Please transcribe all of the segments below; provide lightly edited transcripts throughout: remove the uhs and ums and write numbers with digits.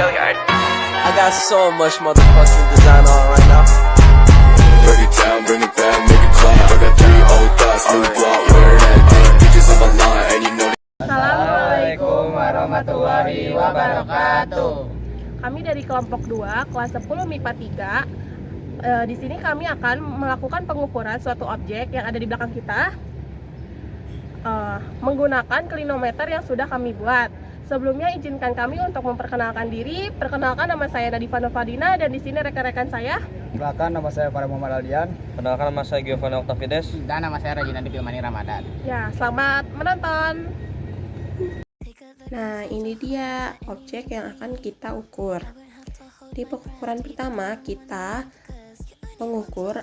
I got so much motherfucking design on right now. Break it down, bring it back, make it clap. I got 3 old thoughts, new block, where that thing. Bitches on my line, and you know. Assalamualaikum warahmatullahi wabarakatuh. Kami dari kelompok 2, kelas 10 MIPA 3. Di sini kami akan melakukan pengukuran suatu objek yang ada di belakang kita menggunakan klinometer yang sudah kami buat. Sebelumnya izinkan kami untuk memperkenalkan diri. Perkenalkan, nama saya Nadifa Novadina dan di sini rekan-rekan saya. Perkenalkan, nama saya Farah Muhammad Aldian. Perkenalkan, nama saya Giovanni Octavides. Dan nama saya Rajina Dipilmani Ramadan. Ya, selamat menonton. Nah, ini dia objek yang akan kita ukur. Di pengukuran pertama, kita mengukur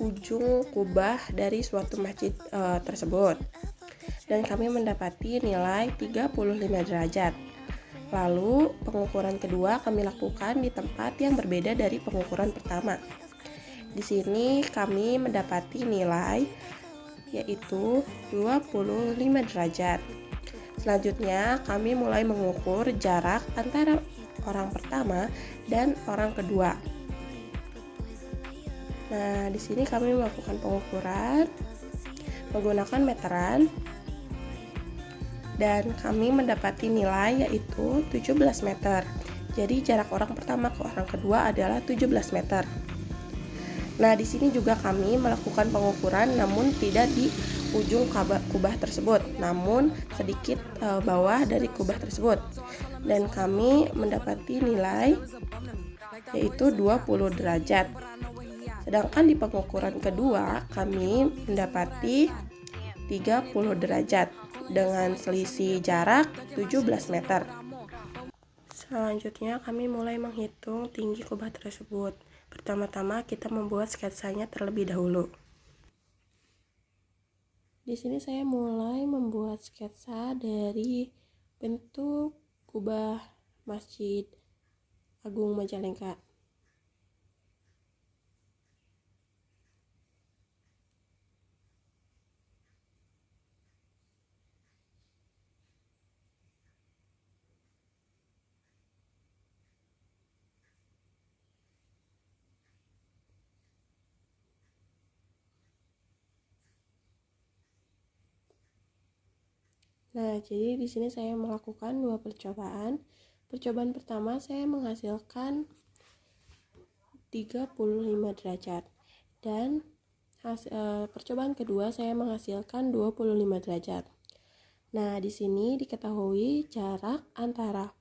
ujung kubah dari suatu masjid tersebut. Dan kami mendapati nilai 35 derajat. Lalu pengukuran kedua kami lakukan di tempat yang berbeda dari pengukuran pertama. Di sini kami mendapati nilai yaitu 25 derajat. Selanjutnya kami mulai mengukur jarak antara orang pertama dan orang kedua. Nah, di sini kami melakukan pengukuran menggunakan meteran. Dan kami mendapati nilai yaitu 17 meter. Jadi jarak orang pertama ke orang kedua adalah 17 meter. Nah, di sini juga kami melakukan pengukuran namun tidak di ujung kubah tersebut, namun sedikit bawah dari kubah tersebut. Dan kami mendapati nilai yaitu 20 derajat. Sedangkan di pengukuran kedua kami mendapati 30 derajat dengan selisih jarak 17 meter. Selanjutnya kami mulai menghitung tinggi kubah tersebut. Pertama-tama kita membuat sketsanya terlebih dahulu. Di sini saya mulai membuat sketsa dari bentuk kubah Masjid Agung Majalengka. Nah, jadi di sini saya melakukan 2 percobaan. Percobaan pertama saya menghasilkan 35 derajat dan percobaan kedua saya menghasilkan 25 derajat. Nah, di sini diketahui jarak antara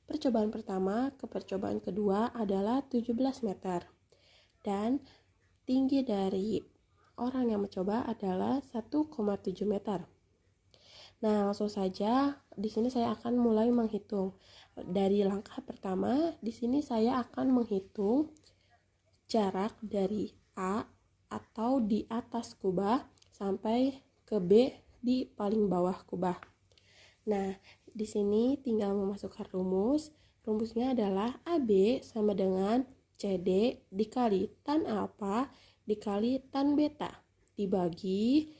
percobaan pertama ke percobaan kedua adalah 17 meter. Dan tinggi dari orang yang mencoba adalah 1,7 meter. Nah, langsung saja di sini saya akan mulai menghitung. Dari langkah pertama, di sini saya akan menghitung jarak dari A atau di atas kubah sampai ke B di paling bawah kubah. Nah, di sini tinggal memasukkan rumus. Rumusnya adalah AB sama dengan CD dikali tan alfa dikali tan beta dibagi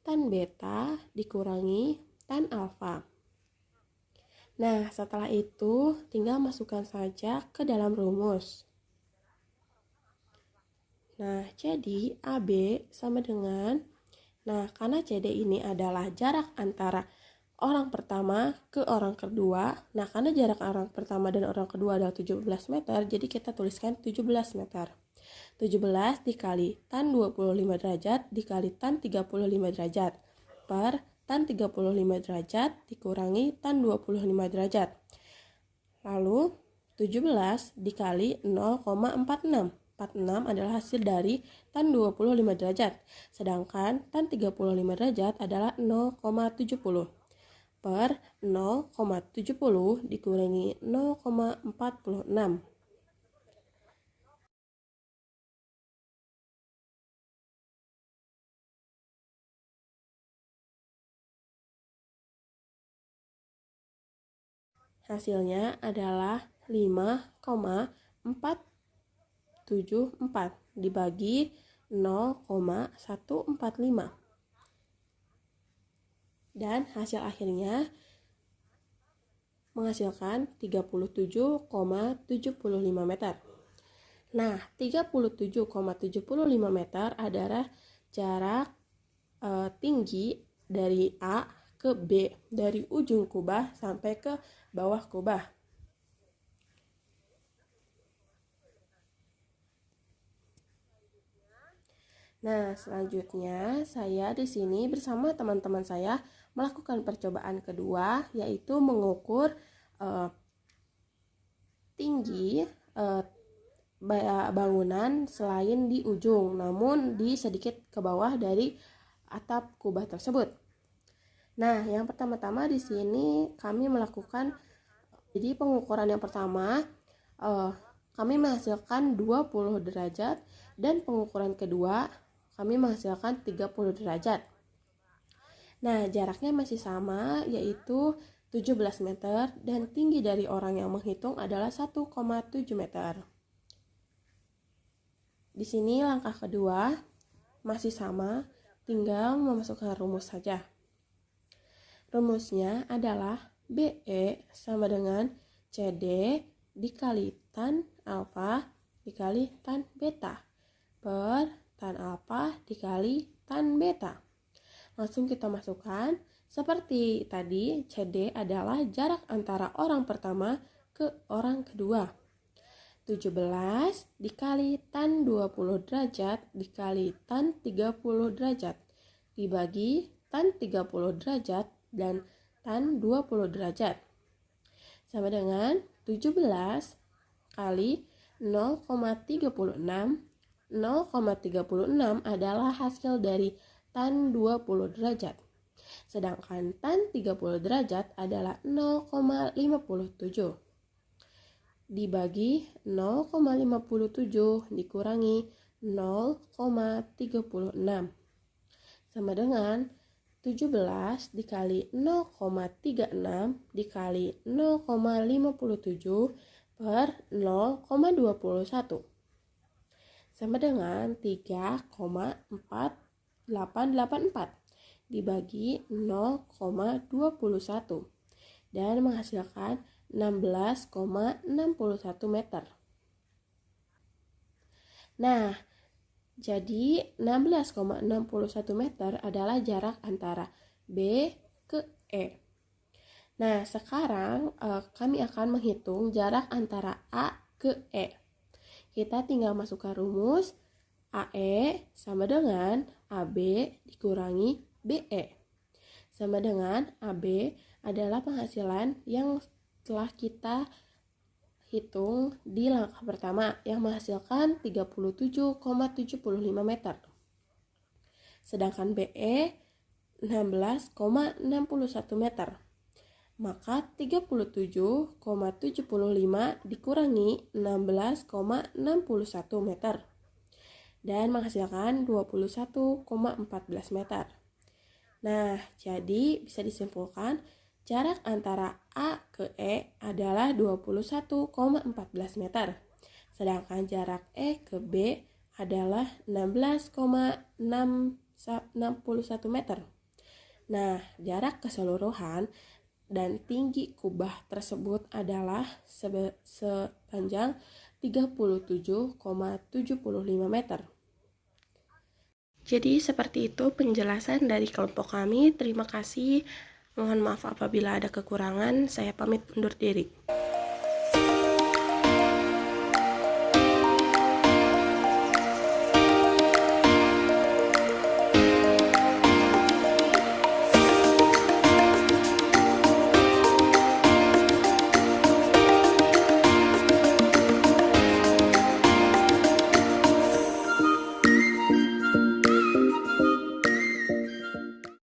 tan beta dikurangi tan alfa. Nah, setelah itu tinggal masukkan saja ke dalam rumus. Nah, jadi AB sama dengan, karena CD ini adalah jarak antara orang pertama ke orang kedua. Nah, karena jarak orang pertama dan orang kedua adalah 17 meter, jadi kita tuliskan 17 meter. 17 dikali tan 25 derajat dikali tan 35 derajat per tan 35 derajat dikurangi tan 25 derajat. Lalu 17 dikali 0,46. 46 adalah hasil dari tan 25 derajat. Sedangkan tan 35 derajat adalah 0,70 per 0,70 dikurangi 0,46. Hasilnya adalah 5,474 dibagi 0,145. Dan hasil akhirnya menghasilkan 37,75 meter. Nah, 37,75 meter adalah jarak tinggi dari A ke B, dari ujung kubah sampai ke bawah kubah. Nah, selanjutnya saya di sini bersama teman-teman saya melakukan percobaan kedua, yaitu mengukur tinggi bangunan selain di ujung, namun di sedikit ke bawah dari atap kubah tersebut. Nah, yang pertama-tama di sini kami melakukan, jadi pengukuran yang pertama kami menghasilkan 20 derajat dan pengukuran kedua kami menghasilkan 30 derajat. Nah, jaraknya masih sama, yaitu 17 meter dan tinggi dari orang yang menghitung adalah 1,7 meter. Di sini langkah kedua masih sama, tinggal memasukkan rumus saja. Rumusnya adalah BE sama dengan CD dikali tan alfa dikali tan beta per tan alfa dikali tan beta. Langsung kita masukkan. Seperti tadi, CD adalah jarak antara orang pertama ke orang kedua. 17 dikali tan 20 derajat dikali tan 30 derajat dibagi tan 30 derajat dan tan 20 derajat sama dengan 17 kali 0,36. 0,36 adalah hasil dari tan 20 derajat. Sedangkan tan 30 derajat adalah 0,57. Dibagi 0,57 dikurangi 0,36 sama dengan 17 dikali 0,36 dikali 0,57 per 0,21 sama dengan 3,4884 dibagi 0,21 dan menghasilkan 16,61 meter. Nah, jadi 16,61 meter adalah jarak antara B ke E. Nah, sekarang kami akan menghitung jarak antara A ke E. Kita tinggal masukkan rumus AE sama dengan AB dikurangi BE. Sama dengan AB adalah penghasilan yang telah kita hitung di langkah pertama yang menghasilkan 37,75 meter. Sedangkan BE 16,61 meter. Maka 37,75 dikurangi 16,61 meter dan menghasilkan 21,14 meter. Nah, jadi bisa disimpulkan jarak antara A ke E adalah 21,14 meter. Sedangkan jarak E ke B adalah 16,61 meter. Nah, jarak keseluruhan dan tinggi kubah tersebut adalah sepanjang 37,75 meter. Jadi seperti itu penjelasan dari kelompok kami. Terima kasih. Mohon maaf apabila ada kekurangan. Saya pamit undur diri.